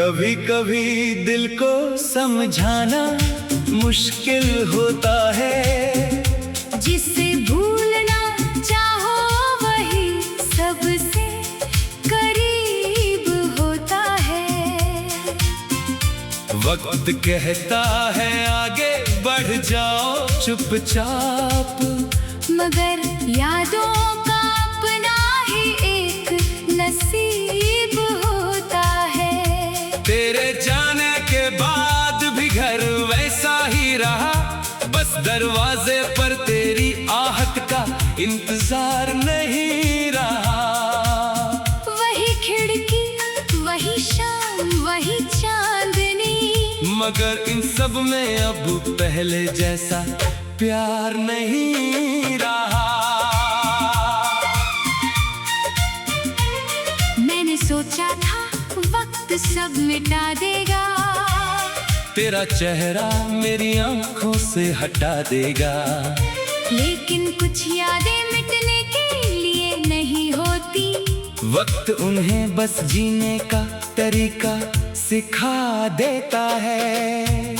कभी कभी दिल को समझाना मुश्किल होता है। जिसे भूलना चाहो वही सबसे करीब होता है। वक्त कहता है आगे बढ़ जाओ चुपचाप, मगर यादों का अपना ही एक नसीब होता है। तेरे जाने के बाद भी घर वैसा ही रहा, बस दरवाजे पर तेरी आहट का इंतजार नहीं रहा। वही खिड़की, वही शाम, वही चांदनी, मगर इन सब में अब पहले जैसा प्यार नहीं रहा। मैंने सोचा था वक्त सब मिटा देगा, तेरा चेहरा मेरी आंखों से हटा देगा। लेकिन कुछ यादें मिटने के लिए नहीं होती। वक्त उन्हें बस जीने का तरीका सिखा देता है।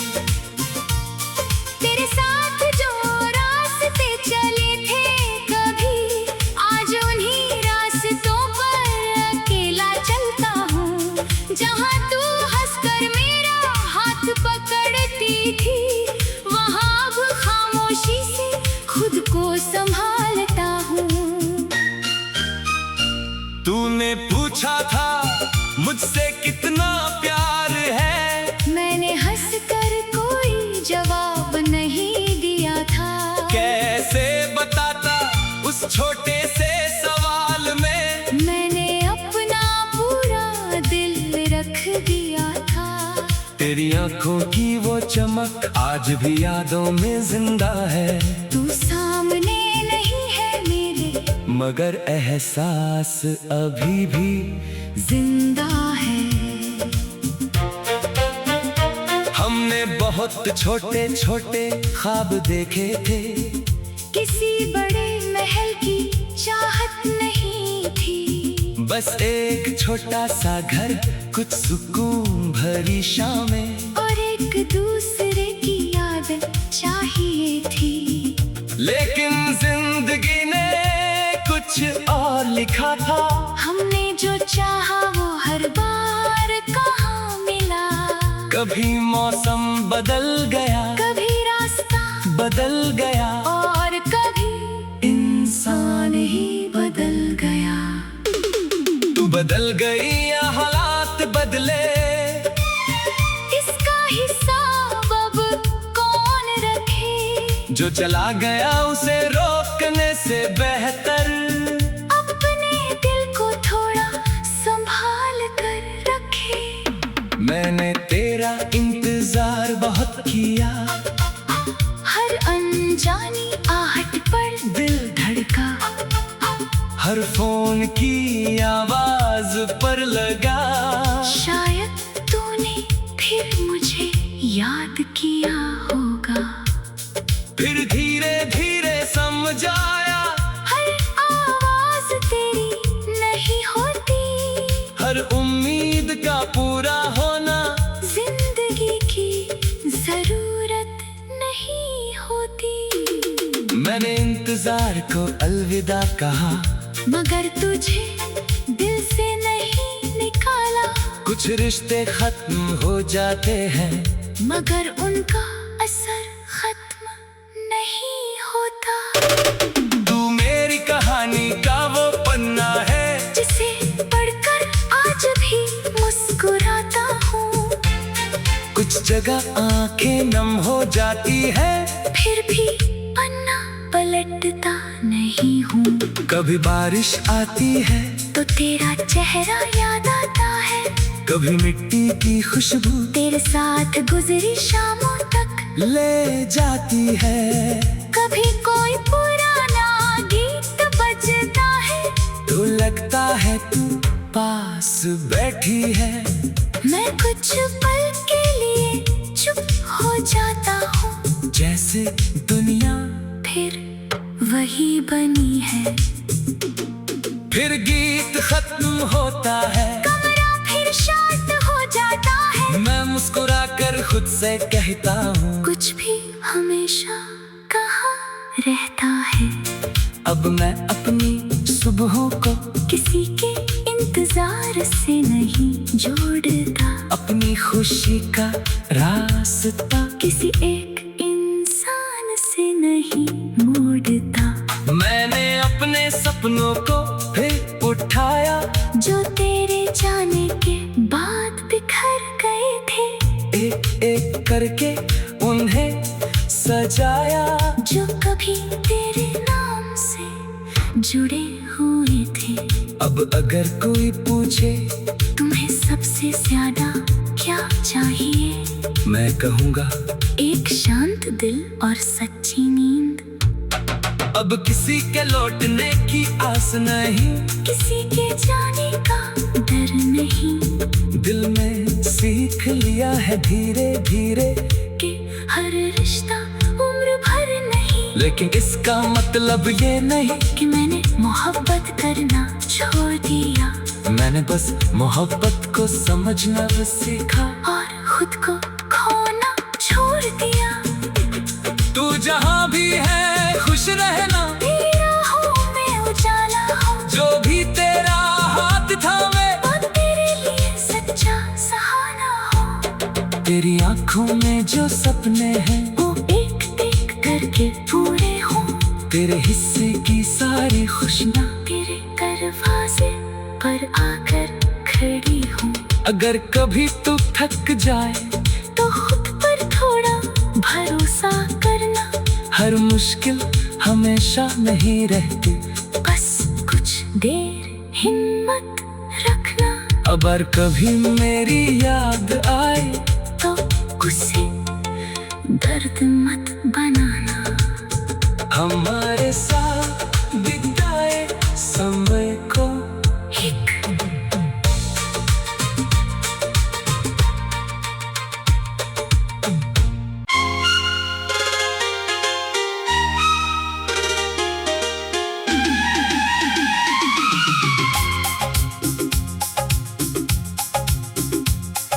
तेरे साथ जो रास्ते चले थे कभी, आज उन्हीं रास्तों पर अकेला चलता हूँ। जहाँ तू हंसकर मेरा हाथ पकड़ती थी, वहाँ अब खामोशी से खुद को संभालता हूँ। तूने पूछा था मुझसे कितना प्यार है, मैंने हंसकर कोई जवाब नहीं दिया था। कैसे बताता उस छोटे से सवाल में मैंने अपना पूरा दिल रख दिया था। तेरी आंखों की वो चमक आज भी यादों में जिंदा है। तू सामने नहीं है मेरे, मगर एहसास अभी भी जिंदा है। हमने बहुत छोटे छोटे ख्वाब देखे थे, किसी बड़े महल की चाहत नहीं थी। बस एक छोटा सा घर, कुछ सुकून भरी शामें, और एक दूसरे की याद चाहिए थी। लेकिन जिंदगी ने कुछ और लिखा था। हमने जो चाहा वो हर बार कहाँ मिला। कभी मौसम बदल गया, कभी रास्ता बदल गया, और कभी इंसान ही बदल गया। तू बदल गई या हालात बदले, इसका हिसाब अब कौन रखे। जो चला गया उसे रोकने से बेहतर अपने दिल को थोड़ा संभाल कर रखे। मैंने तेरा इंतजार बहुत किया, हर अनजानी आहट पर दिल धड़का, हर फोन की आवाज पर लगा। शायद तूने फिर मुझे याद किया होगा। फिर धीरे धीरे समझ आया, हर आवाज तेरी नहीं होती। हर उम्मीद का पूरा होना जिंदगी की जरूरत नहीं होती। मैंने इंतजार को अलविदा कहा, मगर तुझे दिल से नहीं निकाला। कुछ रिश्ते खत्म हो जाते हैं, मगर उनका असर खत्म नहीं होता। तू मेरी कहानी का वो पन्ना है, जिसे पढ़कर आज भी मुस्कुराता हूँ। कुछ जगह आंखें नम हो जाती है, फिर भी पन्ना पलटता नहीं हूँ। कभी बारिश आती है तो तेरा चेहरा याद आता है। कभी मिट्टी की खुशबू तेरे साथ गुजरी शामों तक ले जाती है। कभी कोई पुराना गीत बजता है, तो लगता है तू पास बैठी है। मैं कुछ पल के लिए चुप हो जाता हूँ। जैसे दुनिया फिर वही बनी है। फिर गीत खत्म होता है, कमरा फिर शांत हो जाता मुस्कुरा कर खुद से कहता हूँ, कुछ भी हमेशा कहाँ रहता है। अब मैं अपनी सुबहों को किसी के इंतजार से नहीं जोड़ता, अपनी खुशी का रास्ता किसी एक इंसान से नहीं मोड़ता। मैंने अपने सपनों को फिर उठाया, जो तेरे जाने के बाद बिखर गए थे, एक एक करके उन्हें सजाया, जो कभी तेरे नाम से जुड़े हुए थे। अब अगर कोई पूछे तुम्हें सबसे ज्यादा क्या चाहिए, मैं कहूँगा एक शांत दिल और सच्ची नींद। अब किसी के लौटने की आस नहीं, किसी के जाने का डर नहीं, दिल में सीख लिया है धीरे धीरे, कि हर रिश्ता उम्र भर नहीं। लेकिन इसका मतलब ये नहीं कि मैंने मोहब्बत करना छोड़ दिया, मैंने बस मोहब्बत को समझना सीखा और खुद को खोना छोड़ दिया। तू जहाँ भी है खुश रहना, तेरा हूँ मैं उजाला हूँ, जो भी तेरा हाथ थामे, और तेरे लिए सच्चा सहारा हूँ। तेरी आँखों में जो सपने हैं वो एक एक करके पूरे हों, तेरे हिस्से की सारी खुशियाँ तेरे दरवाजे पर आकर खड़ी हूँ। अगर कभी तू थक जाए तो खुद पर थोड़ा भरोसा करना, हर मुश्किल हमेशा नहीं रहती, बस कुछ देर हिम्मत रखना। अगर कभी मेरी याद आए तो उसे दर्द मत बनाना, हमारे साथ बिताए समय को एक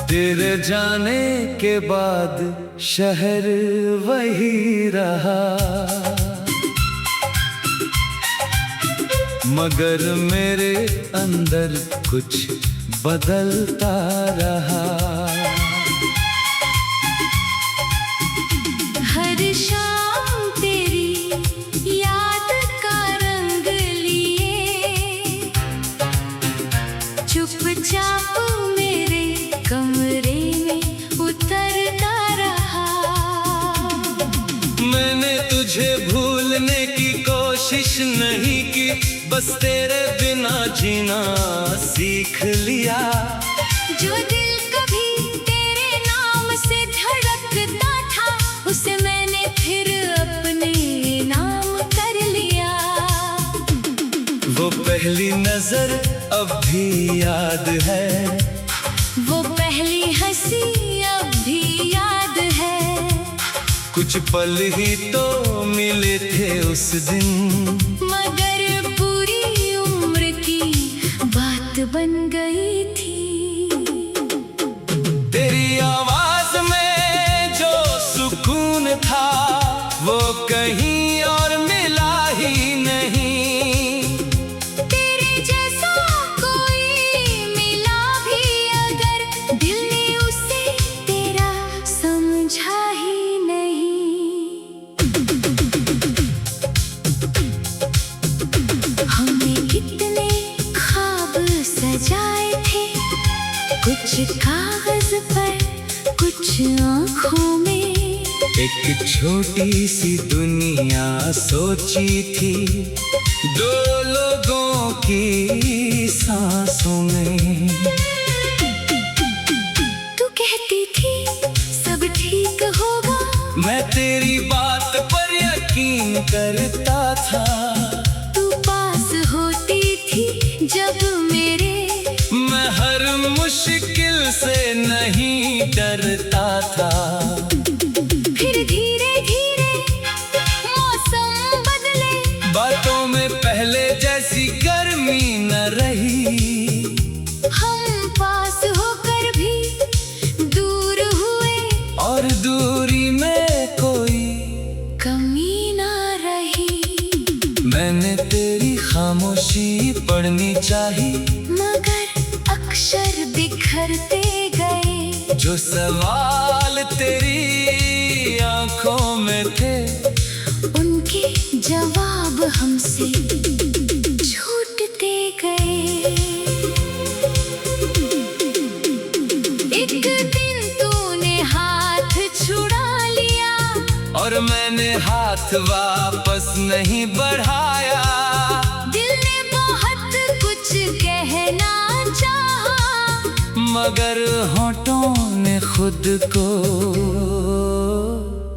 तेरे जाने के बाद शहर वही रहा, मगर मेरे अंदर कुछ बदलता रहा। हर शाम तेरी याद का रंग लिए, चुपचाप मेरे कमरे में उतरता रहा। मैंने तुझे भूलने की कोशिश नहीं की, बस तेरे बिना जीना सीख लिया। जो दिल कभी तेरे नाम से धड़कता था, उसे मैंने फिर अपने नाम कर लिया। वो पहली नजर अब भी याद है, वो पहली हंसी अब भी याद है। कुछ पल ही तो मिले थे उस दिन, मगर पूरी उम्र की बात बन गई थी। तेरी आवाज में जो सुकून था वो कहीं और मिला ही नहीं। तेरे जैसा कोई मिला भी अगर, दिल ने उसे तेरा समझा ही नहीं। हमने कितने ख्वाब सजाए थे, कुछ कागज पर कुछ आँखों में। एक छोटी सी दुनिया सोची थी, दो लोगों की सांसों में। तू कहती थी सब ठीक होगा, मैं तेरी बात पर यकीन करता था। तू पास होती थी जब मेरे, मैं हर मुश्किल से नहीं डरता था। फिर धीरे धीरे मौसम बदले, बातों में पहले जैसी गर्मी न रही। हम पास होकर भी दूर खामोशी पढ़नी चाहिए, मगर अक्षर बिखरते गए। जो सवाल तेरी आंखों में थे, उनके जवाब हमसे छूटते गए। एक दिन तूने हाथ छुड़ा लिया, और मैंने हाथ वापस नहीं बढ़ाया। दिल ने बहुत कुछ कहना चाहा, मगर होठों ने खुद को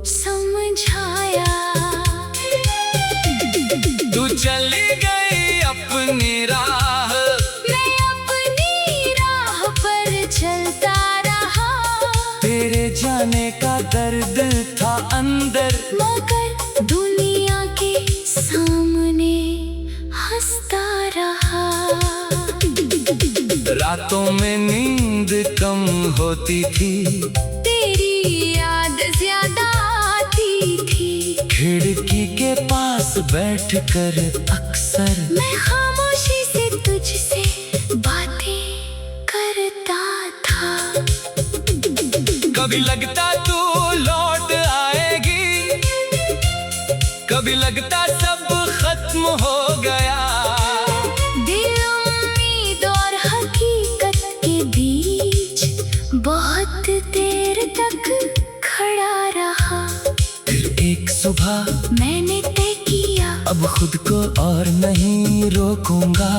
समझाया। तू चली गई अपनी राह, मैं अपनी राह पर चलता रहा। तेरे जाने का दर्द था अंदर, मगर दुनिया के सामने हंसता रहा। रातों में नींद कम होती थी, तेरी याद ज्यादा आती थी। खिड़की के पास बैठकर अक्सर मैं खामोशी से तुझसे बातें करता था। कभी लगता तू लौट आएगी, कभी लगता सब खत्म हो गया। दिल उम्मीद और हकीकत के बीच बहुत देर तक खड़ा रहा। फिर एक सुबह मैंने तय किया, अब खुद को और नहीं रोकूंगा।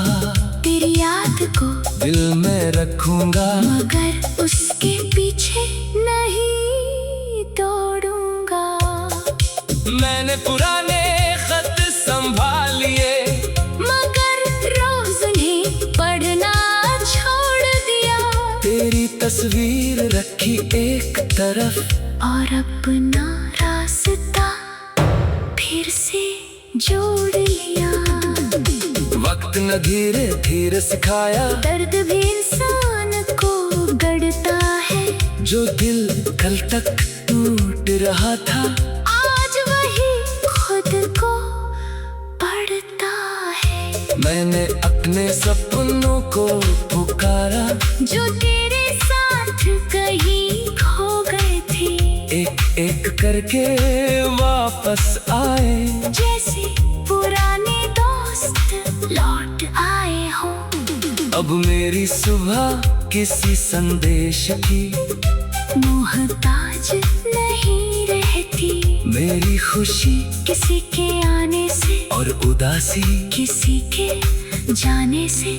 तेरी याद को दिल में रखूंगा, मगर उसके पीछे नहीं दौड़ूंगा। मैंने पुराने खत संभाल लिए, मगर रोज उन्हें पढ़ना छोड़ दिया। तेरी तस्वीर रखी एक तरफ, और अपना रास्ता फिर से जोड़ लिया। वक्त न धीरे धीरे सिखाया, दर्द भी इंसान को गढ़ता है। जो दिल कल तक टूट रहा था, आज वही खुद को पढ़ता है। मैंने अपने सपनों को पुकारा, जो तेरे साथ कहीं खो गए थे। एक एक करके वापस आए, जैसे पुराने दोस्त लौट आए हो। अब मेरी सुबह किसी संदेश की मोहताज नहीं रहती। मेरी खुशी किसी के आने से और उदासी किसी के जाने से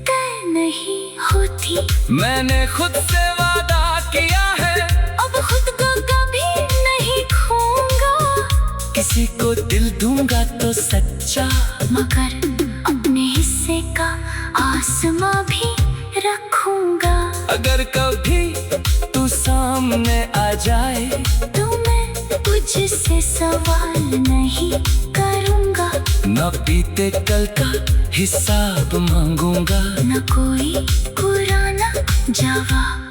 तय नहीं होती। मैंने खुद से वादा किया है, अब खुद को कभी नहीं खोऊंगा। किसी को दिल दूंगा तो सच्चा, मगर अपने हिस्से का आसमां भी रखूंगा। अगर कभी तू सामने आ जाए, तो मैं तुझसे सवाल नहीं करूंगा। न बीते कल का हिसाब मांगूंगा, न कोई पुराना जवाब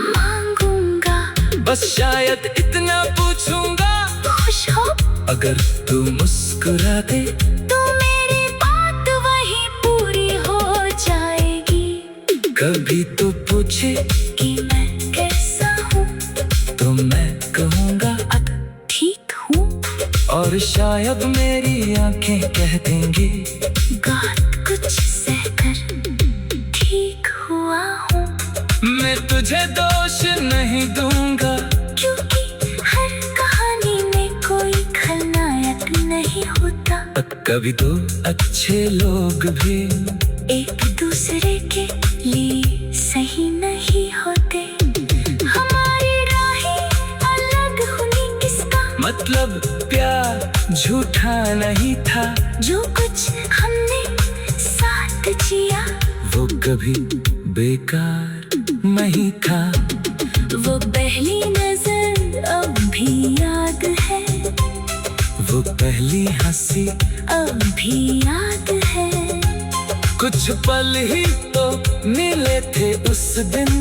मांगूंगा। बस शायद इतना पूछूंगा, खुश हो अगर तू मुस्कुरा दे, तो मेरी बात वही पूरी हो जाएगी। कभी तू पूछे कि मैं कैसा हूँ, तो मैं कहूँगा ठीक हूँ। और शायद मेरी आंखें कह देंगी, बात कुछ सहकर ठीक हुआ हूँ। मैं तुझे दोष नहीं दूंगा, क्योंकि हर कहानी में कोई खलनायक नहीं होता। कभी तो अच्छे लोग भी एक दूसरे के लिए सही नहीं होते। हमारी राहें अलग होने किसका मतलब, प्यार झूठा नहीं था। जो कुछ हमने साथ जिया, वो कभी बेकार नहीं था। वो पहली नजर अब भी याद है। वो पहली हंसी अब भी याद है। कुछ पल ही तो मिले थे उस दिन,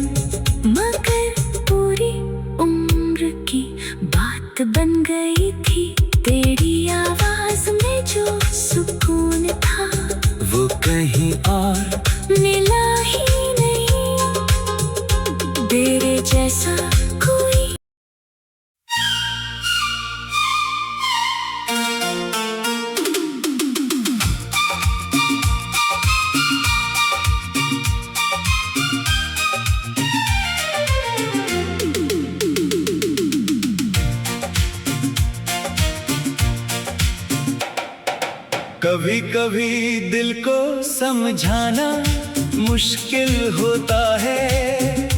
मगर पूरी उम्र की बात बन गई थी। तेरी आवाज में जो सुकून था, नहीं और मिला ही नहीं तेरे जैसा कोई। कभी कभी दिल को समझाना मुश्किल होता है,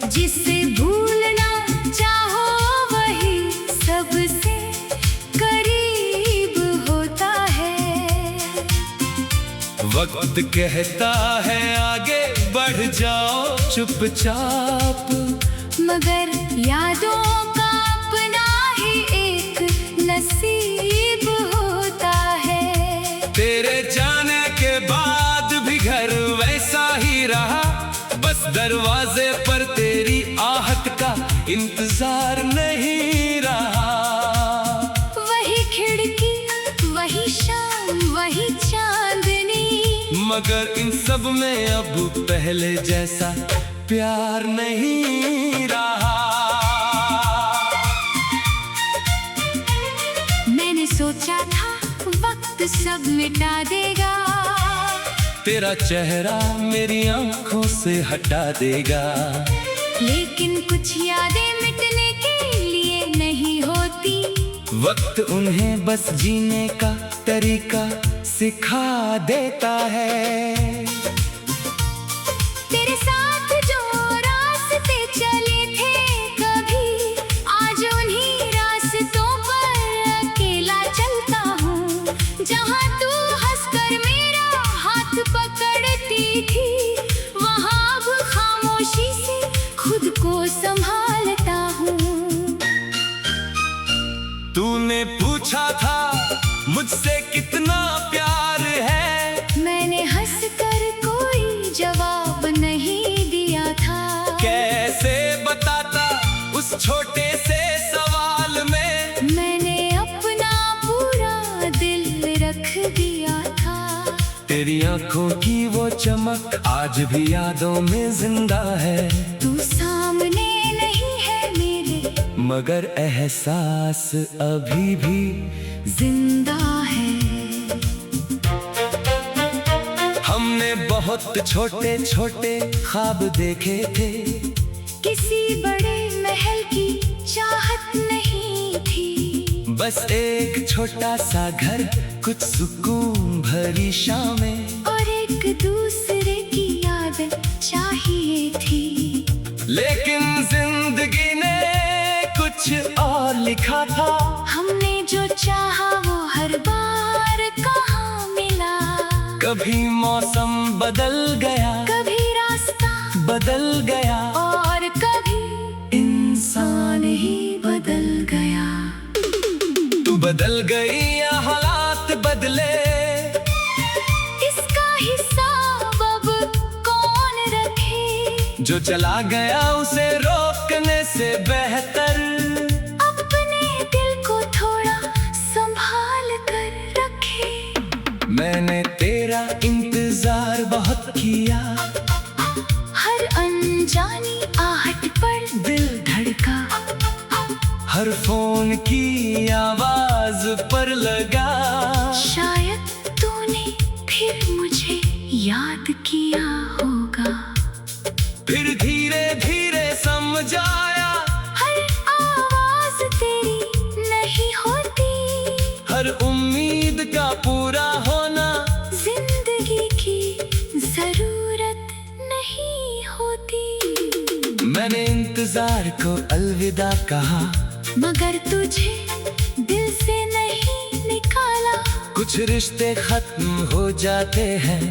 जिसे भूलना चाहो वही सबसे करीब होता है। वक्त कहता है आगे बढ़ जाओ चुपचाप, मगर यादों का अपना ही एक नसीब होता है। तेरे जाने के बाद भी घर वैसा ही रहा, बस दरवाजे पर तेरी आहट का इंतजार नहीं रहा। वही खिड़की, वही शाम, वही चांदनी, मगर इन सब में अब पहले जैसा प्यार नहीं रहा। मैंने सोचा था वक्त सब मिटा देगा, तेरा चेहरा मेरी आंखों से हटा देगा। लेकिन कुछ यादें मिटने के लिए नहीं होती, वक्त उन्हें बस जीने का तरीका सिखा देता है। तेरे साथ जो रास्ते चले थे कभी, आज उन्हीं रास्तों पर अकेला चलता हूँ। जहाँ तू हंसकर मेरा हाथ पकड़ती थी, वहाँ अब खामोशी से खुद को संभालता हूँ। तूने पूछा था मुझसे कितना प्यार है, मैंने हंसकर कोई जवाब नहीं दिया था। कैसे बताता उस छोटे से सवाल में, मैंने अपना पूरा दिल रख दिया था। तेरी आंखों की वो चमक आज भी यादों में जिंदा है। तू सामने नहीं है मेरे, मगर एहसास अभी भी जिंदा है। हमने बहुत छोटे छोटे ख्वाब देखे थे, किसी बड़े महल की चाहत नहीं थी, बस एक छोटा सा घर, कुछ सुकून भरी शामें, और एक दूसरे की याद चाहिए थी। लेकिन जिंदगी ने कुछ और लिखा था। हमने जो चाहा वो हर बार कहाँ मिला, कभी मौसम बदल गया, कभी रास्ता बदल गया, और कभी इंसान ही बदल गया। तू बदल गई या हालात बदले, इसका हिसाब अब कौन रखे। जो चला गया उसे रोकने से बेहतर अपने दिल को थोड़ा संभाल कर रखे। मैंने तेरा इंतजार बहुत किया, हर अनजानी आहट पर दिल धड़का, हर फोन की आवाज पर लगा। शायद तूने फिर मुझे याद किया होगा। फिर धीरे धीरे समझ आया, हर आवाज तेरी नहीं होती, हर उम्मीद का पूरा होना जिंदगी की जरूरत नहीं होती। मैंने इंतजार को अलविदा कहा, मगर तुझे दिल से नहीं निकाला। कुछ रिश्ते खत्म हो जाते हैं,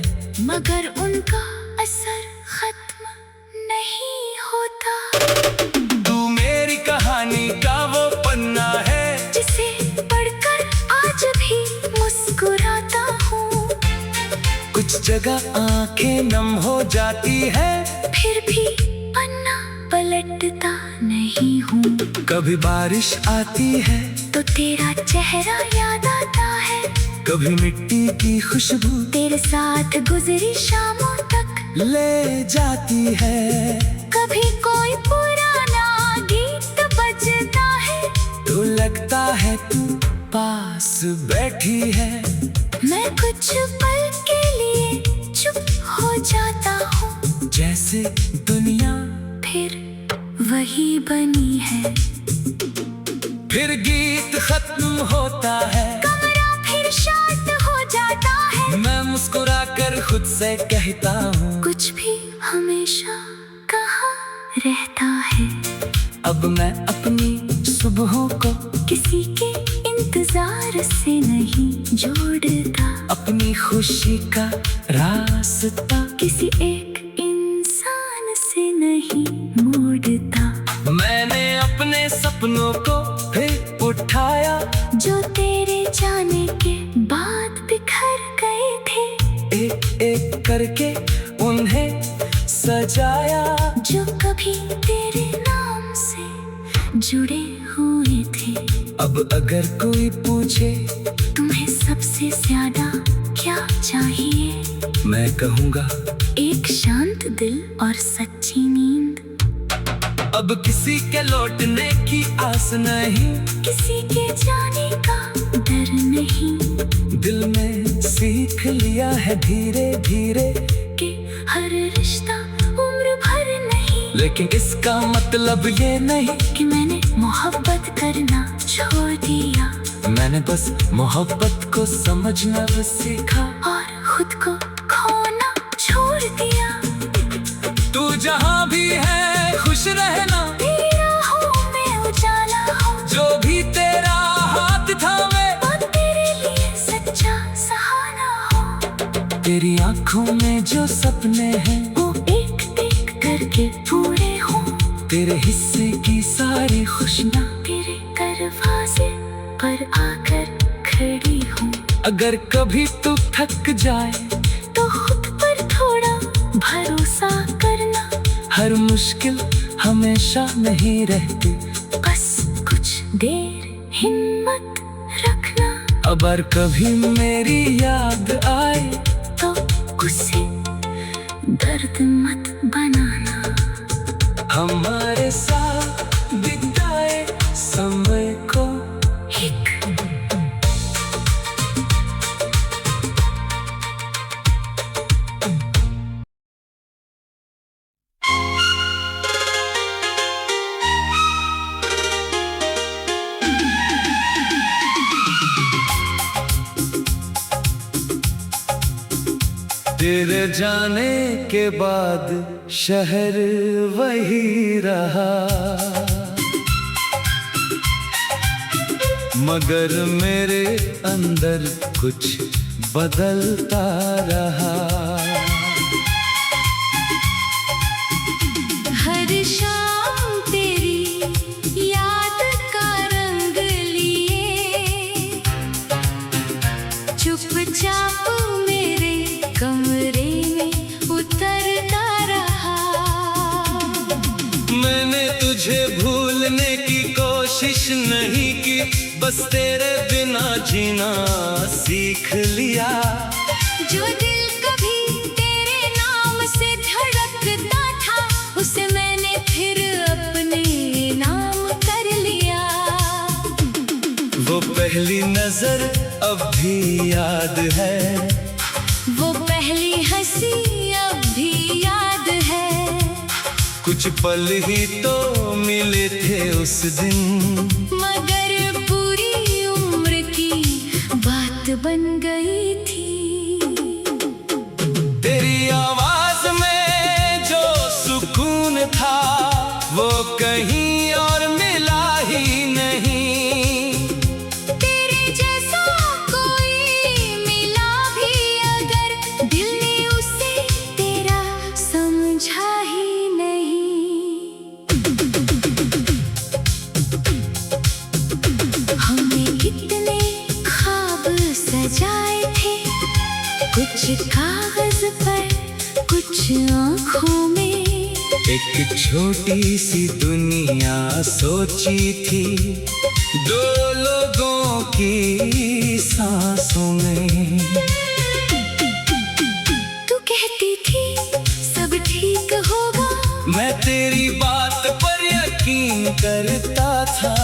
मगर उनका असर खत्म नहीं होता। तू मेरी कहानी का वो पन्ना है, जिसे पढ़कर आज भी मुस्कुराता हूँ। कुछ जगह आंखें नम हो जाती है, फिर भी पन्ना पलटता नहीं हूँ। कभी बारिश आती है तो तेरा चेहरा याद आता है, कभी मिट्टी की खुशबू तेरे साथ गुजरी शामों तक ले जाती है। कभी कोई पुराना गीत बजता है तो लगता है तू पास बैठी है। मैं कुछ पल के लिए चुप हो जाता हूँ, जैसे दुनिया फिर वही बनी है। फिर गीत खत्म होता है, कमरा फिर शांत हो जाता है। मैं मुस्कुरा कर खुद से कहता हूँ कुछ भी हमेशा कहाँ रहता है। अब मैं अपनी सुबहों को किसी के इंतजार से नहीं जोड़ता, अपनी खुशी का रास्ता किसी एक इंसान से नहीं मोड़ता। मैंने अपने सपनों को फिर उठाया, जो तेरे जाने के बाद बिखर गए थे, एक एक करके उन्हें सजाया। जो कभी तेरे नाम से जुड़े हुए थे। अब अगर कोई पूछे तुम्हें सबसे ज्यादा क्या चाहिए, मैं कहूँगा एक शांत दिल और सच्ची नींद। अब किसी के लौटने की आस नहीं, किसी के जाने का डर नहीं, दिल में सीख लिया है धीरे धीरे कि हर रिश्ता उम्र भर नहीं। लेकिन इसका मतलब ये नहीं कि मैंने मोहब्बत करना छोड़ दिया, मैंने बस मोहब्बत को समझना सीखा और खुद को खोना छोड़ दिया। तू जहाँ भी है खुश रहना, तेरा हूँ मैं उजाला हूँ, जो भी तेरा हाथ थामे और तेरे लिए सच्चा सहारा हूँ। तेरी आँखों में जो सपने हैं वो एक एक करके पूरे हों, तेरे हिस्से की सारी खुशियाँ तेरे दरवाजे पर आकर खड़ी हूँ। अगर कभी तू थक जाए तो खुद पर थोड़ा भरोसा करना, हर मुश्किल हमेशा नहीं रहती, बस कुछ देर हिम्मत रखना। अगर कभी मेरी याद आए तो उसे दर्द मत बनाना। हमारे साथ बिताए समय को एक तेरे जाने के बाद शहर वही रहा, मगर मेरे अंदर कुछ बदलता रहा। हर शाम तेरी याद का रंग लिए चुपचाप मेरे कमरे में उतरता रहा। मैंने तुझे भूलने की कोशिश नहीं की, बस तेरे बिना जीना सीख लिया। जो दिल कभी तेरे नाम से धड़कता था, उसे मैंने फिर अपने नाम कर लिया। वो पहली नजर अब भी याद है, वो पहली हंसी अब भी याद है। कुछ पल ही तो मिले थे उस दिन, मगर पूरी उम्र की बात बन गई थी। तेरी आवाज में जो सुकून था वो कहीं और मिला ही नहीं। तेरे जैसा कोई मिला भी अगर, दिल ने उसे तेरा समझा ही नहीं। हमने कितने ख्वाब सजाए थे, कुछ कागज पर कुछ आँखों में। एक छोटी सी दुनिया सोची थी, दो लोगों की सांसों में। तू कहती थी सब ठीक होगा, मैं तेरी बात पर यकीन करता था।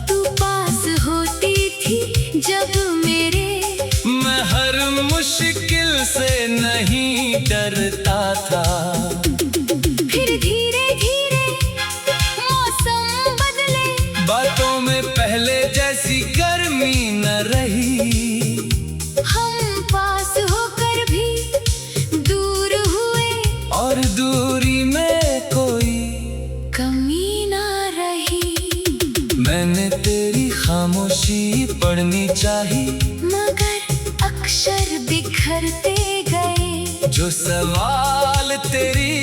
तू पास होती थी जब मेरे, मैं हर मुश्किल से नहीं डरता था। फिर धीरे धीरे मौसम बदले, बातों में पहले जैसी गर्मी न रही। हम पास होकर भी दूर हुए, और दूरी में कोई कमी ना रही। मैंने तेरी खामोशी पढ़नी चाही, मगर अक्षर बिखरते गए। जो सवाल तेरी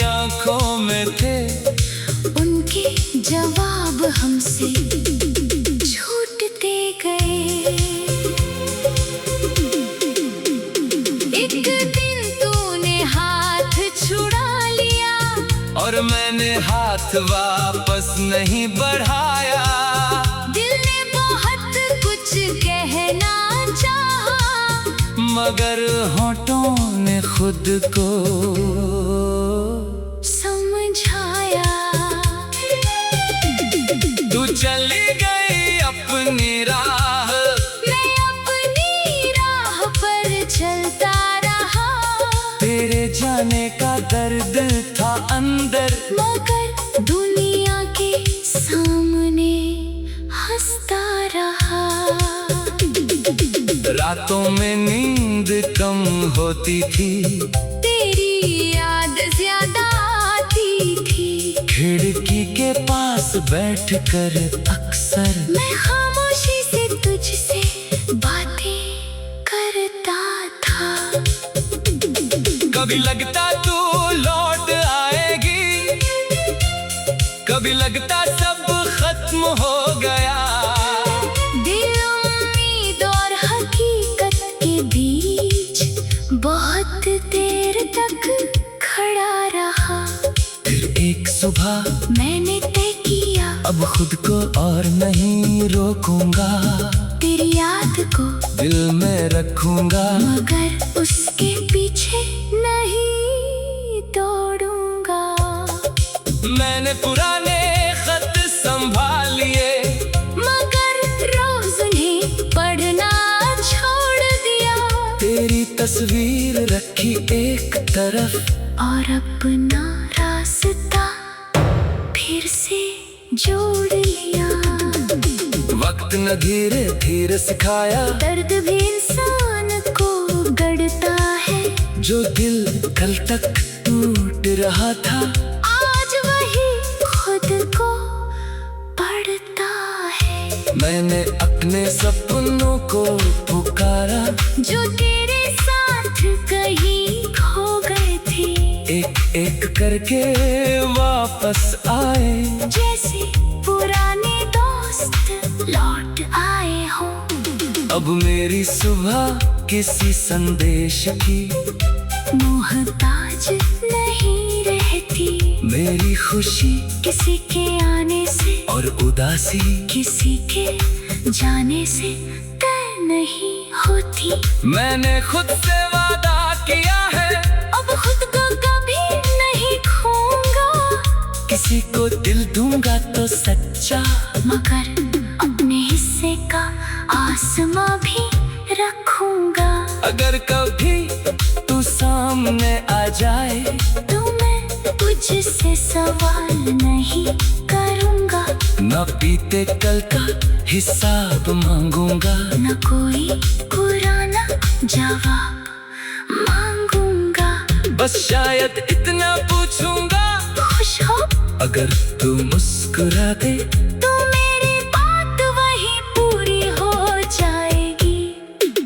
आंखों में थे, उनके जवाब हमसे छूटते गए। एक दिन तूने हाथ छुड़ा लिया, और मैंने हाथ वापस नहीं बढ़ाया। दिल ने बहुत कुछ कहना चाहा, मगर होठों ने खुद को समझाया। तू चली गई अपनी राह, मैं अपनी राह पर चलता रहा, तेरे जाने का दर्द था अंदर, मगर दुनिया के सामने हंसता रहा। रातों में नींद कम होती थी, तेरी याद ज्यादा आती थी। खिड़की के पास बैठकर अक्सर मैं खामोशी से तुझसे बातें करता था। कभी लगता तू लौट आएगी, कभी लगता सब खत्म हो गया। दिल उम्मीद और हकीकत के बीच बहुत देर तक खड़ा रहा। फिर एक सुबह मैंने तय किया, अब खुद को और नहीं रोकूंगा, तेरी याद को दिल में रखूंगा, मगर उसके पीछे नहीं दौड़ूंगा। मैंने पुराने खत संभाल लिए, मगर रोज उन्हें पढ़ना छोड़ दिया। तेरी तस्वीर रखी एक तरफ, और अपना रास्ता फिर से जोड़ लिया। वक्त न धीरे धीरे सिखाया, दर्द भी इंसान को गढ़ता है। जो दिल कल तक टूट रहा था, आज वही खुद को पढ़ता है। मैंने अपने सपनों को पुकारा, जो तेरे साथ कहीं खो गए थे, एक एक करके वापस आए। जैसे पुराने दोस्त लौट आए हो। अब मेरी सुबह किसी संदेश की मोहताज नहीं रहती, मेरी खुशी किसी के आने से और उदासी किसी के जाने से तय नहीं होती। मैंने खुद से वादा किया है, अब खुद को कभी नहीं खोऊंगा। किसी को दिल दूंगा तो सच्चा, मगर अपने हिस्से का आसमां भी रखूंगा। अगर कभी तू सामने आ जाए, तो मैं तुझसे सवाल नहीं करूंगा। न बीते कल का हिसाब मांगूंगा, न कोई पुराना जवाब मांगूंगा। बस शायद इतना पूछूंगा, खुश हो अगर तू मुस्कुरा दे, तो मेरी बात वही पूरी हो जाएगी।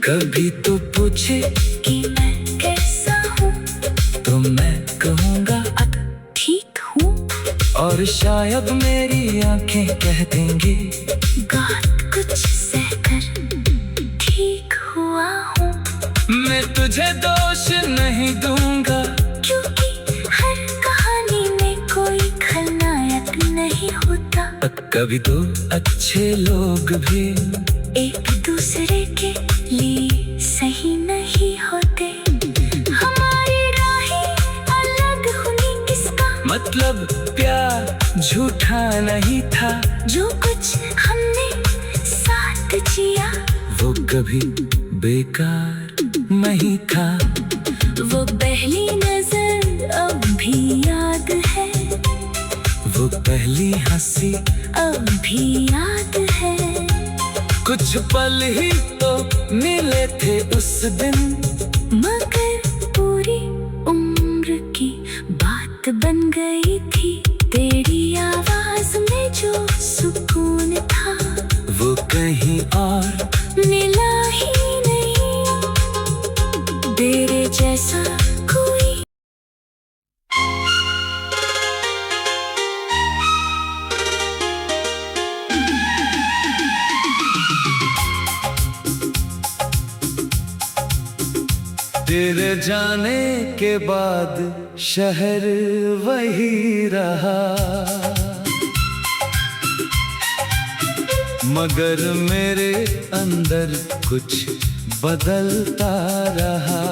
कभी तू पूछे कि मैं कैसा हूँ, तो मैं कहूँगा ठीक हूँ। और शायद मेरी आंखें कह देंगी, बात कुछ सहकर ठीक हुआ हूँ। मैं तुझे दोष नहीं दूंगा, क्योंकि हर कहानी कभी तो अच्छे लोग भी एक दूसरे के लिए सही नहीं होते। हमारी राहें अलग हुई किसका मतलब प्यार झूठा नहीं था। जो कुछ हमने साथ जिया वो कभी बेकार नहीं था। वो पहली नजर अब भी याद है। वो पहली हंसी अब भी याद है। कुछ पल ही तो मिले थे उस दिन, मगर पूरी उम्र की बात बन गई थी। तेरी आवाज में जो सुकून था वो कहीं और मिला ही नहीं। तेरे जैसा कोई तेरे जाने के बाद शहर वही रहा, मगर मेरे अंदर कुछ बदलता रहा।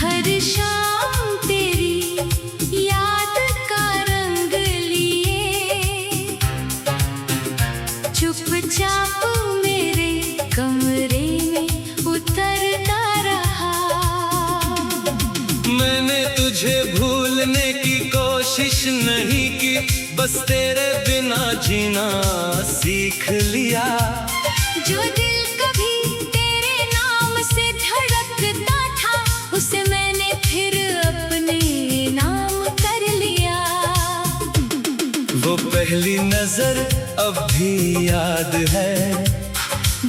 हर शाम तेरी याद का रंग लिए चुपचाप मेरे कमरे में उतरता रहा। मैंने तुझे भूलने की कोशिश नहीं की, बस तेरे बिना जीना सीख लिया। जो दिल कभी तेरे नाम से धड़कता था उसे मैंने फिर अपने नाम कर लिया। वो पहली नजर अब भी याद है।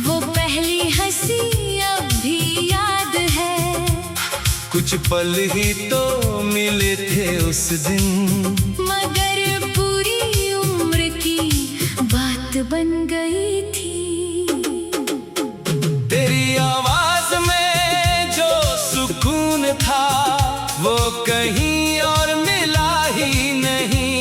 वो पहली हंसी अब भी याद है। कुछ पल ही तो मिले थे उस दिन, मगर पूरी उम्र की बात बन गई थी। तेरी आवाज में जो सुकून था वो कहीं और मिला ही नहीं।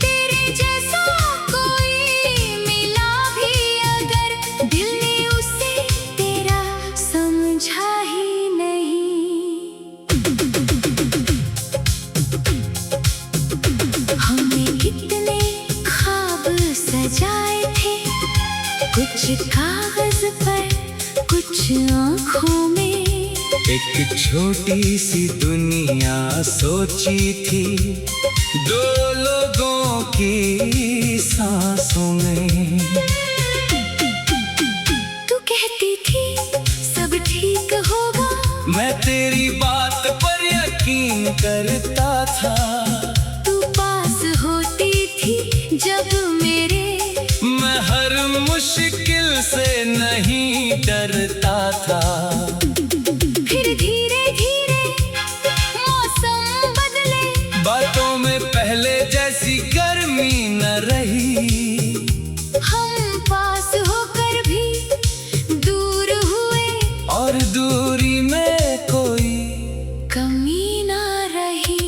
तेरे जैसा कोई मिला भी अगर दिल ने उसे तेरा समझा ही नहीं। हमने कितने ख्वाब सजाए थे, कुछ कागज पर कुछ आँखों में। एक छोटी सी दुनिया सोची थी दो लोगों की सांसों में। तू कहती थी सब ठीक होगा, मैं तेरी बात पर यकीन करता था। तू पास होती थी जब मेरे, मैं हर मुश्किल से नहीं डरता था। फिर धीरे धीरे मौसम बदले, बातों में पहले जैसी गर्मी न रही। हम पास होकर भी दूर हुए और दूरी में कोई कमी ना रही।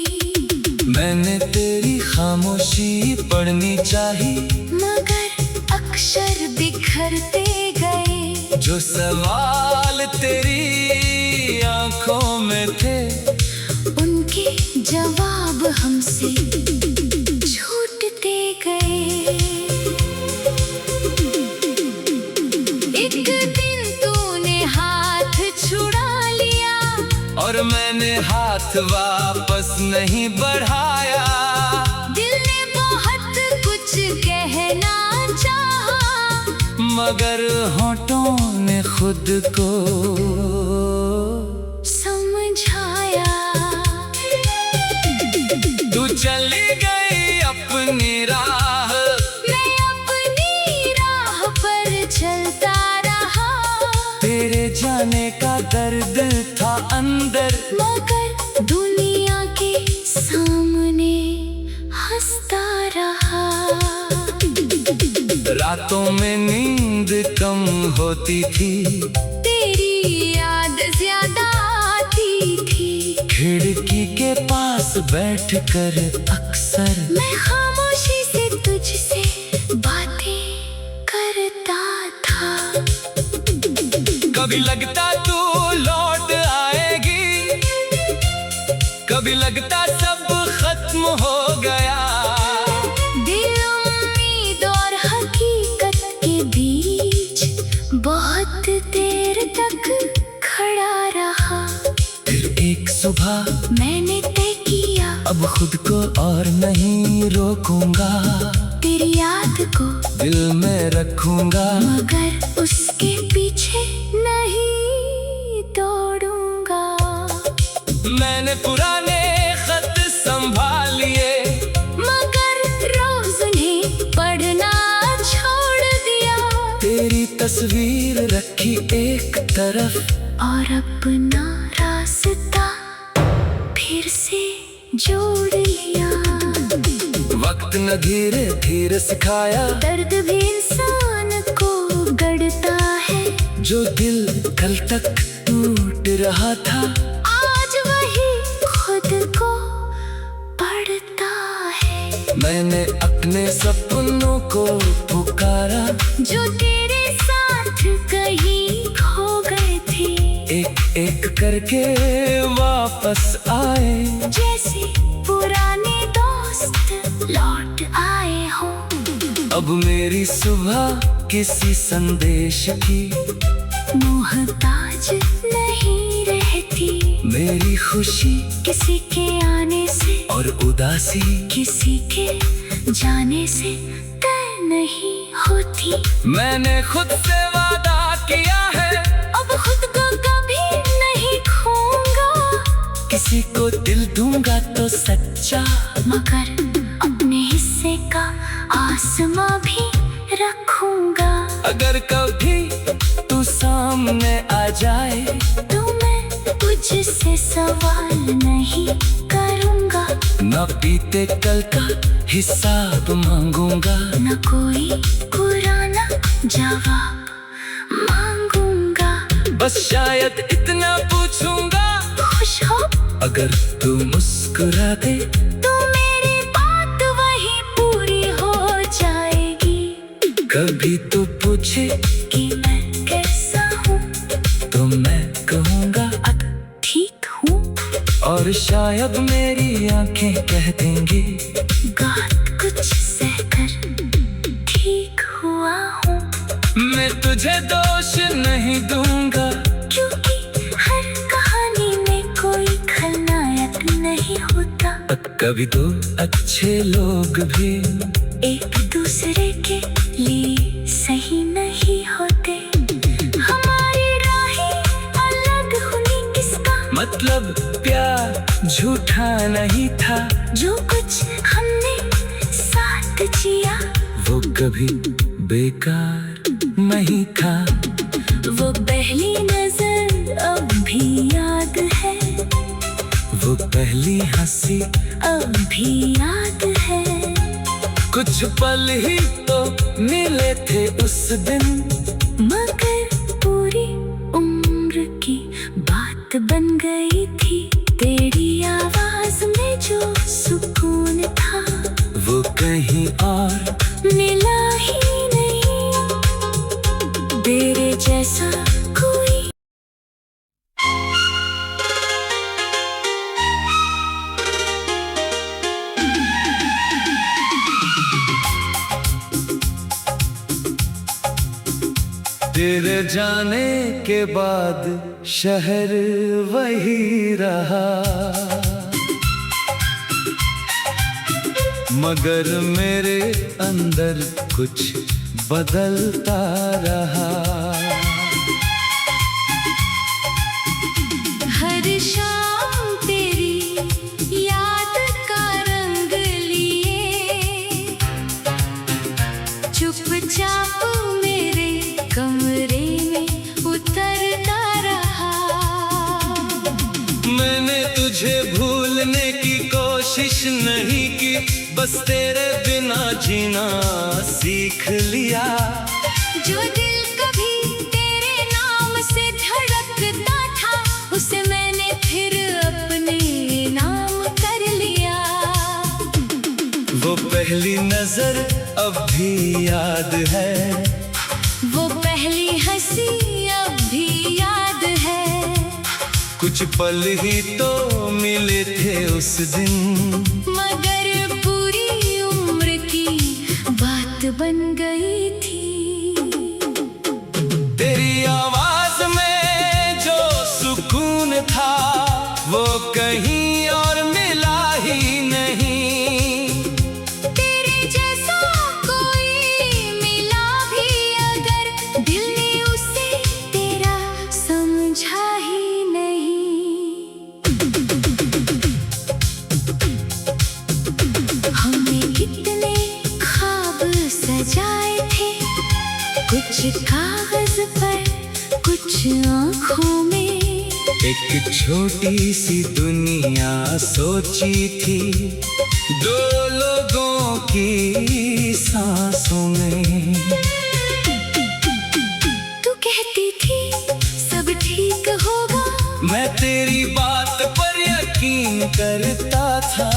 मैंने तेरी खामोशी पढ़नी चाही, मगर अक्षर बिखरते गए। जो सवाल तेरी आंखों में थे उनके जवाब हमसे छूटते गए। एक दिन तूने हाथ छुड़ा लिया और मैंने हाथ वापस नहीं बढ़ाया। दिल ने बहुत कुछ कहना चाहा, मगर होठों ने खुद को समझाया। तू चली गई अपनी राह, मैं अपनी राह पर चलता रहा। तेरे जाने का दर्द था अंदर, मगर दुनिया के सामने हंसता रहा। रातों में नींद कम होती थी, तेरी याद ज्यादा आती थी। खिड़की के पास बैठकर अक्सर मैं खामोशी से तुझसे बातें करता था। कभी लगता तू लौट आएगी, कभी लगता सब खत्म हो गया। दिल उम्मीद और हकीकत के बीच बहुत देर तक खड़ा रहा। फिर एक सुबह मैंने तय किया अब खुद को और नहीं रोकूंगा, तेरी याद को दिल में रखूंगा, मगर उसके पीछे नहीं दौड़ूंगा। मैंने पुराने खत संभाल लिए, मगर रोज उन्हें पढ़ना छोड़ दिया। तेरी तस्वीर रखी एक तरफ और अपना रास्ता फिर से जोड़ लिया। वक्त न धीरे धीरे सिखाया, दर्द भी इंसान को गढ़ता है। जो दिल कल तक टूट रहा था आज वही खुद को पढ़ता है। मैंने अपने सपनों को पुकारा, जो तेरे साथ कहीं खो गए थे, एक एक करके वापस आए। जैसे पुराने दोस्त लौट आए हो। अब मेरी सुबह किसी संदेश की मोहताज नहीं रहती, मेरी खुशी किसी के आने से और उदासी किसी के जाने से तय नहीं होती। मैंने खुद से वादा किया है, अब खुद को कभी नहीं खोऊंगा। किसी को दिल दूंगा तो सच्चा, मगर अपने हिस्से का आसमां भी रखूंगा। अगर कभी तू सामने आ जाए तो मैं तुझसे सवाल नहीं करूंगा। न बीते कल का हिसाब मांगूंगा, न कोई पुराना जवाब मांगूंगा। बस शायद इतना पूछूंगा, खुश हो अगर तू मुस्कुरा दे तो मेरी बात वही पूरी हो जाएगी। कभी तू पूछे कि मैं कैसा हूँ तो मैं कहूँगा ठीक हूँ। और शायद मेरी आंखें कह देंगी बात कुछ सहकर ठीक हुआ हूँ। मैं तुझे दोष नहीं दूंगा, क्योंकि हर कहानी में कोई खलनायक नहीं होता। कभी तो अच्छे लोग भी एक दूसरे के लिए सही नहीं होते। हमारी राहें अलग हुई किसका मतलब प्यार झूठा नहीं था, जो कुछ हमने साथ जिया वो कभी बेकार नहीं था। वो पहली नजर अब भी याद है, वो पहली हंसी अब भी याद है। कुछ पल ही तो मिले थे उस दिन, मगर पूरी उम्र की बात बन गई थी। तेरी आवाज में जो सुकून था वो कहीं और मिला ही नहीं। तेरे जैसा कोई तेरे जाने के बाद शहर वही रहा, मगर मेरे अंदर कुछ बदलता रहा। हर शाम तेरी याद का रंग लिए चुपचाप मेरे कमरे में उतरता रहा। मैंने तुझे भूलने की कोशिश नहीं की, बस तेरे बिना जीना सीख लिया। जो दिल कभी तेरे नाम से धड़कता था, उसे मैंने फिर अपने नाम कर लिया। पहली नजर अब भी याद है, वो पहली हंसी अब भी याद है। कुछ पल ही तो मिले थे उस दिन, मगर पूरी उम्र की बात बन गई थी। तेरी आवाज में जो सुकून था वो कहीं और मिला ही नहीं। तेरे जैसा कोई मिला भी अगर, दिल ने उसे तेरा समझा ही नहीं। हमने कितने ख्वाब सजाए थे, कुछ कागज पर कुछ आँखों में। एक छोटी सी दुनिया सोची थी, दो लोगों की सांसों में। तू कहती थी सब ठीक होगा, मैं तेरी बात पर यकीन करता था।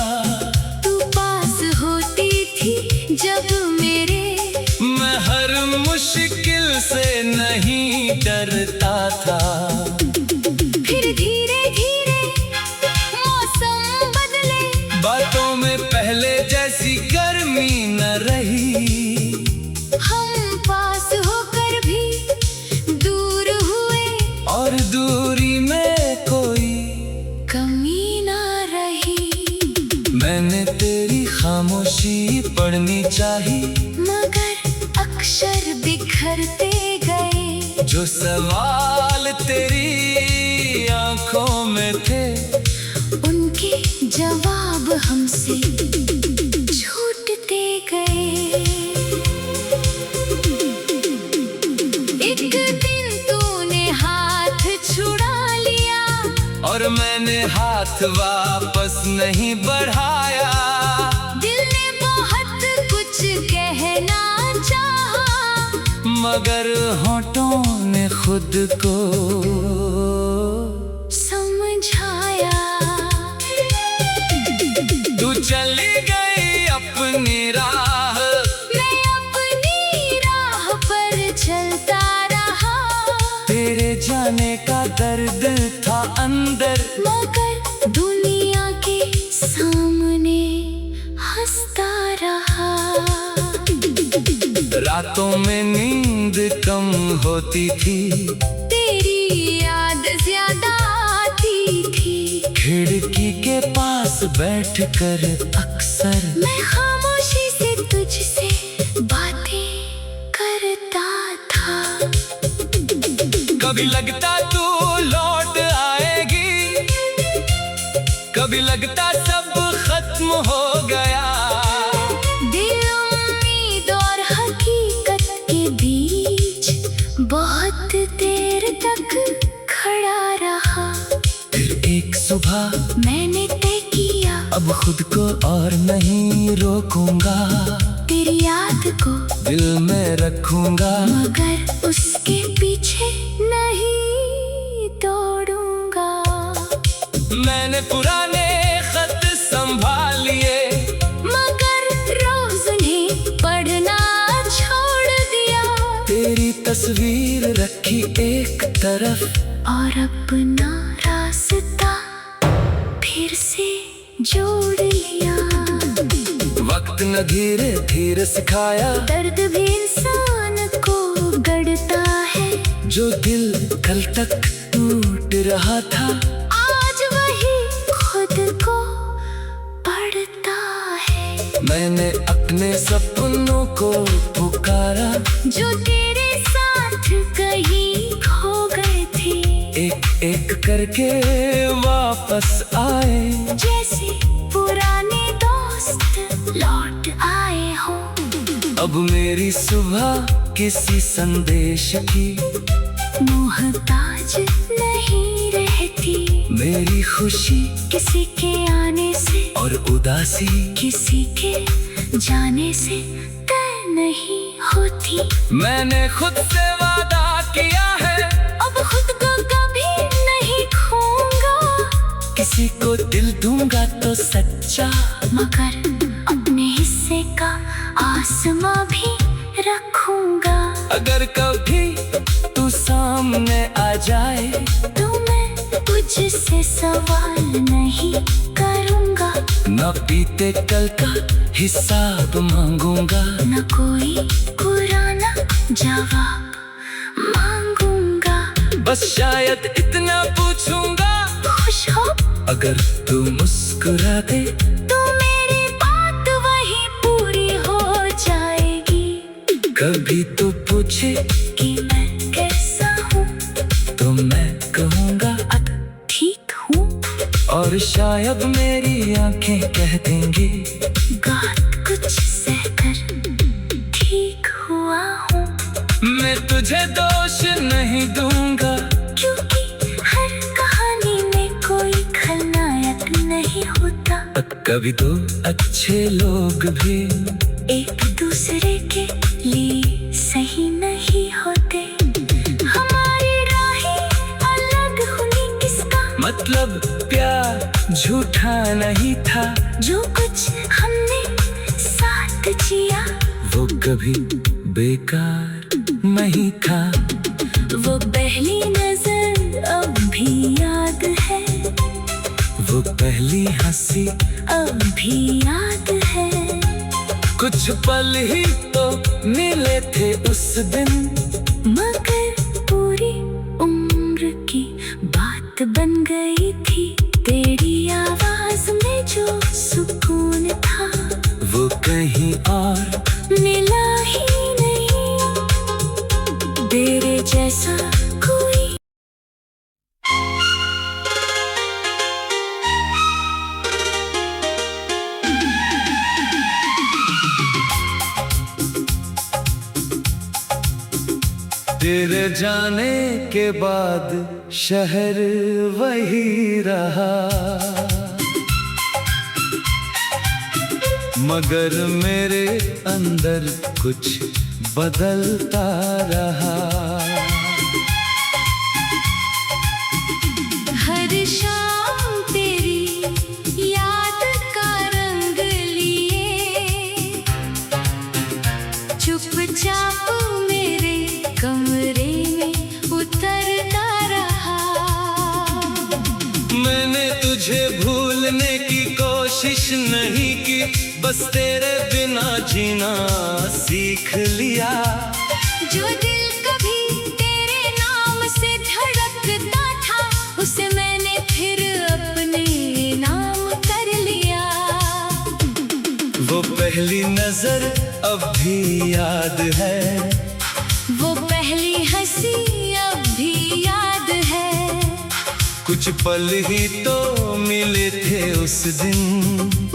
तू पास होती थी जब मेरे, मैं हर मुश्किल से नहीं डरता था। फिर धीरे धीरे मौसम बदले, बातों में पहले जैसी गर्मी न रही। हम पास होकर भी दूर हुए, और दूरी में कोई कमी ना रही। मैंने तेरी खामोशी पढ़नी चाही, मगर अक्षर बिखरते गए। जो सवाल तेरी आंखों में थे, उनके जवाब हमसे छूटते गए। एक दिन तूने हाथ छुड़ा लिया, और मैंने हाथ वापस नहीं बढ़ाया। दिल ने बहुत कुछ कहना चाहा, मगर होठों ने खुद को समझाया। तू चली गई अपनी राह, मैं अपनी राह पर चलता रहा। तेरे जाने का दर्द था अंदर, मगर दुनिया के सामने हंसता रहा। रातों में नींद कम होती थी, तेरी याद ज्यादा आती थी। खिड़की के पास बैठकर अक्सर मैं खामोशी से तुझसे बातें करता था। कभी लगता तू लौट आएगी, कभी लगता सब खत्म हो गया। दिल उम्मीद और हकीकत के बीच बहुत देर तक खड़ा रहा। फिर एक सुबह मैंने तय किया, अब खुद को और नहीं रोकूंगा। तेरी याद को दिल में रखूंगा, मगर उसके पीछे नहीं दौड़ूंगा। मैंने पुराने खत संभाल लिए, मगर रोज उन्हें पढ़ना छोड़ दिया। तेरी तस्वीर रखी एक तरफ, और अपना रास्ता फिर से जोड़ लिया। वक्त न धीरे धीरे सिखाया, दर्द भी इंसान को गढ़ता है। जो दिल कल तक टूट रहा था, आज वही खुद को पढ़ता है। मैंने अपने सपनों को पुकारा, जो तेरे साथ कहीं खो गए थे। एक करके वापस आए, जैसे पुराने दोस्त लौट आए हो। अब मेरी सुबह किसी संदेश की मोहताज नहीं रहती। मेरी खुशी किसी के आने से और उदासी किसी के जाने से तय नहीं होती। मैंने खुद से वादा किया है, अब खुद को कभी नहीं खोऊंगा। किसी को दिल दूंगा तो सच्चा, मगर अपने हिस्से का अगर कभी तू सामने आ जाए तो मैं तुझसे सवाल नहीं करूँगा, न बीते कल का हिसाब मांगूंगा, न कोई पुराना जवाब मांगूंगा। बस शायद इतना पूछूंगा, खुश हो अगर तू मुस्कुरा दे तो मेरी बात वही पूरी हो जाएगी। कभी तू पूछे कि मैं कैसा हूँ तो मैं कहूँगा अब ठीक हूँ, और शायद मेरी आंखें कह देंगी बात कुछ सहकर ठीक हुआ हूँ। मैं तुझे दोष नहीं दूंगा, क्योंकि हर कहानी में कोई खलनायक नहीं होता। कभी तो अच्छे लोग भी एक दूसरे के लिए सही नहीं होते। हमारी राहें अलग होने किसका मतलब प्यार झूठा नहीं था, जो कुछ हमने साथ जिया वो कभी बेकार नहीं था। वो पहली नजर अब भी याद है, वो पहली हंसी अब भी याद है। कुछ पल ही तो मिले थे उस दिन, मगर पूरी उम्र की बात बन गई थी। तेरी आवाज में जो सुकून था वो कहीं और मिला ही नहीं। तेरे जैसा कोई तेरे जाने के बाद शहर वही रहा, मगर मेरे अंदर कुछ बदलता रहा। हर शाम तेरी याद का रंग लिए चुपचाप मेरे कमरे में उतरता रहा। मैंने तुझे भूलने की कोशिश नहीं की, बस तेरे बिना जीना सीख लिया। जो दिल कभी तेरे नाम से धड़कता था उसे मैंने फिर अपने नाम कर लिया। वो पहली नजर अब भी याद है, वो पहली हंसी अब भी याद है। कुछ पल ही तो मिले थे उस दिन,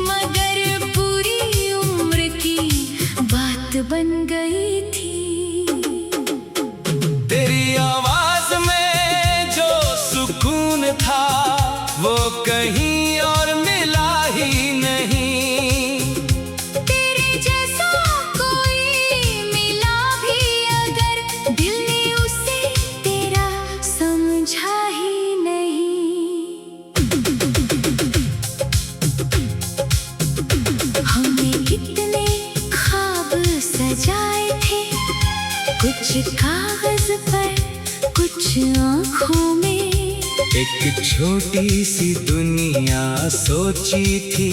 मगर पूरी उम्र की बात बन गई थी। तेरी आवाज में जो सुकून था वो कहीं और मिला ही नहीं। तेरे जैसा कोई मिला भी अगर दिल ने उसे तेरा समझा ही नहीं। हमने कितने ख्वाब सजाए थे, कुछ कागज पर कुछ आँखों में। एक छोटी सी दुनिया सोची थी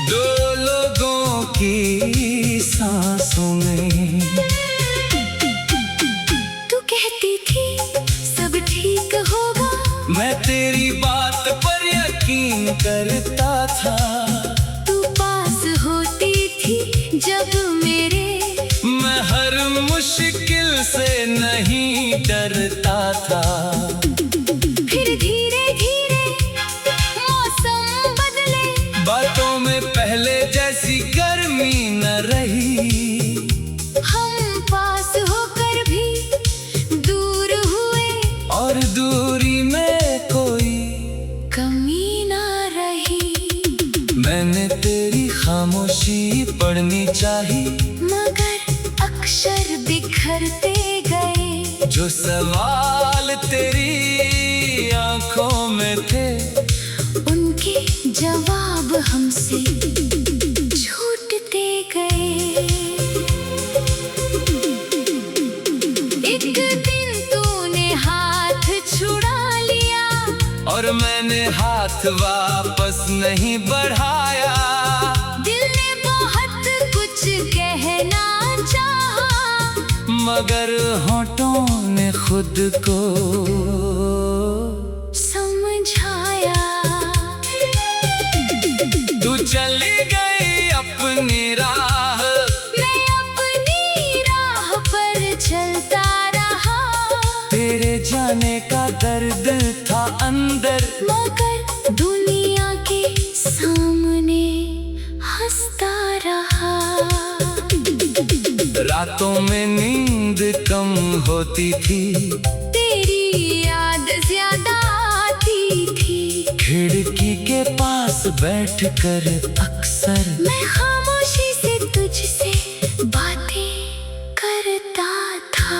दो लोगों की सांसों में। तू कहती थी सब ठीक होगा, मैं तेरी बात पर यकीन करता था। तू पास होती थी जब मेरे, मैं हर मुश्किल से नहीं डरता था। फिर धीरे धीरे मौसम बदले, बातों में पहले जैसी गर्मी न रही। हम पास होकर भी दूर हुए और दूरी में कोई कमी ना रही। मैंने तेरी खामोशी पढ़नी चाही, मगर अक्षर बिखरते गए। जो सवाल तेरी आंखों में थे उनके जवाब हमसे छूटते गए। और मैंने हाथ वापस नहीं बढ़ाया। दिल ने बहुत कुछ कहना चाहा, मगर होठों ने खुद को समझाया। तू चली गई अपनी राह, मैं अपनी राह पर चलता रहा। तेरे जाने का दर्द था अंदर, मगर दुनिया के सामने हंसता रहा। रातों में नींद कम होती थी, तेरी याद ज्यादा आती थी। खिड़की के पास बैठकर अक्सर मैं खामोशी से तुझसे बातें करता था।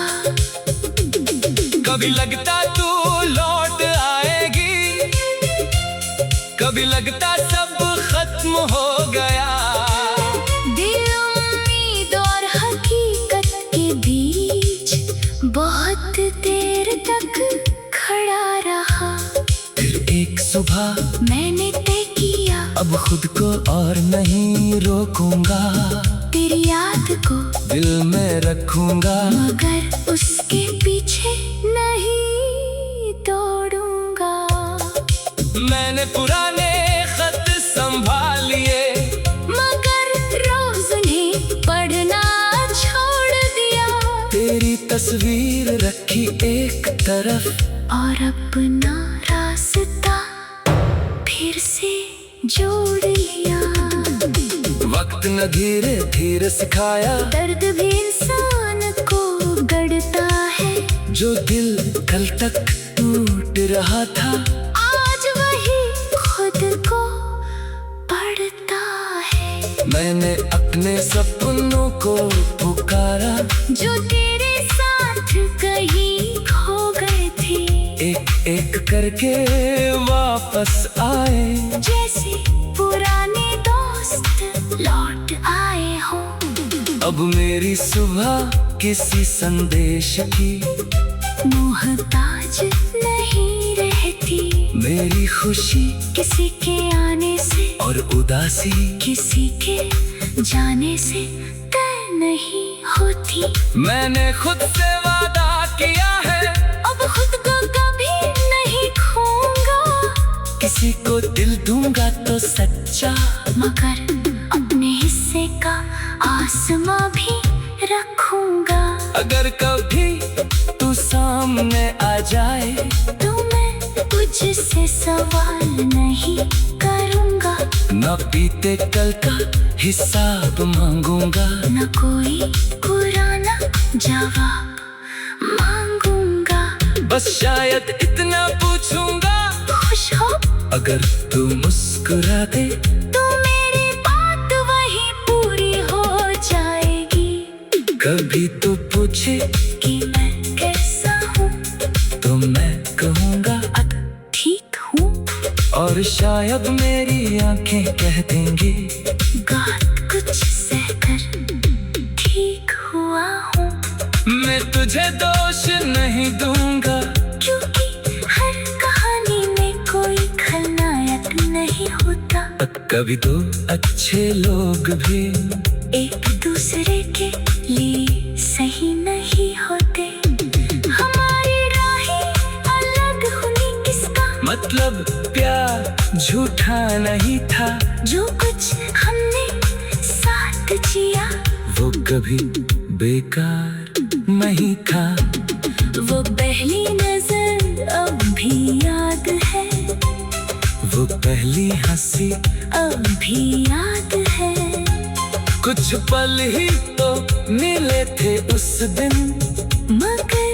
कभी लगता तू लौट आएगी, कभी लगता सब खत्म हो गया। दिल उम्मीद और हकीकत के बीच बहुत देर तक खड़ा रहा। फिर एक सुबह मैंने तय किया, अब खुद को और नहीं रोकूंगा। तेरी याद को दिल में रखूंगा, मगर उसके पीछे नहीं दौड़ूंगा। मैंने पुराने खत संभाल लिए, मगर रोज उन्हें पढ़ना छोड़ दिया। तेरी तस्वीर रखी एक तरफ, और अपना रास्ता फिर से जोड़ लिया। वक्त न धीरे धीरे सिखाया, दर्द भी इंसान को गढ़ता है। जो दिल कल तक टूट रहा था, आज वही खुद को पढ़ता है। मैंने अपने सपनों को पुकारा, जो तेरे साथ कहीं खो गए थे। एक एक करके वापस आए, जैसे पुराने दोस्त लौट आए हो। अब मेरी सुबह किसी संदेश की मोहताज नहीं रहती। मेरी खुशी किसी के आने से और उदासी किसी के जाने से तय नहीं होती। मैंने खुद से वादा किया है, अब खुद को कभी नहीं खोऊंगा। किसी को दिल दूंगा तो सच्चा, मगर अपने हिस्से का आसमां भी रखूंगा। अगर कभी तू सामने आ जाए, तो मैं तुझसे सवाल नहीं करूंगा। न बीते कल का हिसाब मांगूंगा, न कोई पुराना जवाब मांगूंगा। बस शायद इतना पूछूंगा, खुश हो अगर तू मुस्कुरा दे, तो मेरी बात वही पूरी हो जाएगी। कभी तू पूछे कि मैं कैसा हूँ, तो मैं कहूँगा ठीक हूँ। और शायद मेरी आंखें कह देंगी, बहुत कुछ सहकर ठीक हुआ हूँ। मैं तुझे दोष नहीं दूंगा, क्योंकि हर कहानी में कोई खलनायक नहीं होता। कभी तो अच्छे लोग भी एक दूसरे के लिए सही नहीं होते। हमारी राहें अलग होने किसका मतलब, प्यार झूठा नहीं था। जो कुछ हमने साथ जिया, वो कभी बेकार नहीं था। वो पहली नजर अब भी याद है। वो पहली हंसी अब भी याद है। कुछ पल ही तो मिले थे उस दिन, मगर